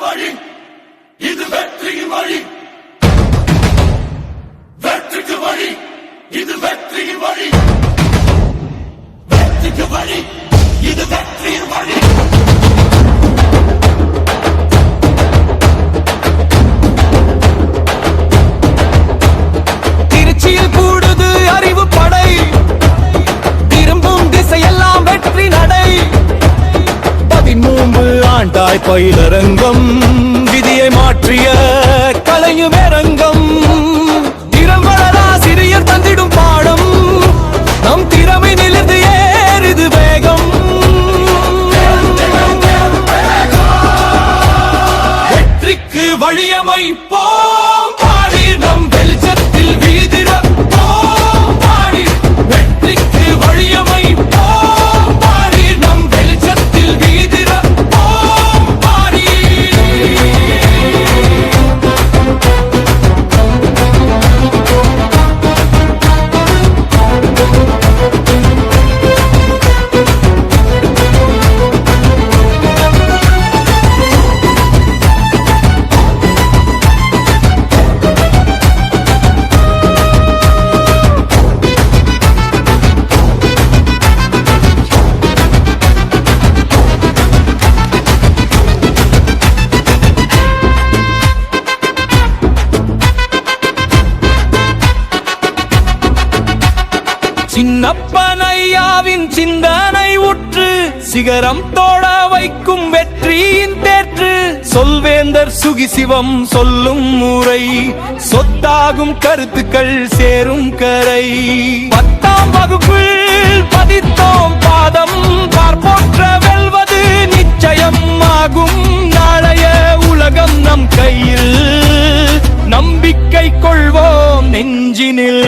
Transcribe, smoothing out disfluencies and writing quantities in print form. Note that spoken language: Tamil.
வழி இது வெற்றியின் வழி, வெற்றிக்கு வழி இது வெற்றியின் வழி, வெற்றிக்கு வழி இது வெற்றியின் வழி. திருச்சியில் கூடுது அறிவு படை, திரும்பும் திசையெல்லாம் வெற்றி நடை. 13 ஆண்டாய் பயிலரங்கம், விதியை மாற்றிய கலையுமரங்கம். திறம் வளரா சிறியர் தந்திடும் பாடம், நம் திறமை நிலந்து ஏறுது வேகம். வெற்றிக்கு வழியமைப்போம் பாடி, நம் வெளிச்சத்தில் வீதிரப்போம் பாடி. வெற்றிக்கு வழியமைப்போம் பாடி, நம் வெளிச்சத்தில் வீதிரப்போம் பாடி. சின்னப்பனையாவின் சிந்தனை உற்று சிகரம் தோட வைக்கும் வெற்றியின் தேற்று. சொல்வேந்தர் சுகிசிவம் சொல்லும் முறை, சொத்தாகும் கருத்துக்கள் சேரும் கரை. 10ஆம் வகுப்பில் பதித்தோம் பாதம், பார்ப்போற்ற வெல்வது நிச்சயம் ஆகும். நாளைய உலகம் நம் கையில், நம்பிக்கை கொள்வோம் நெஞ்சினில்.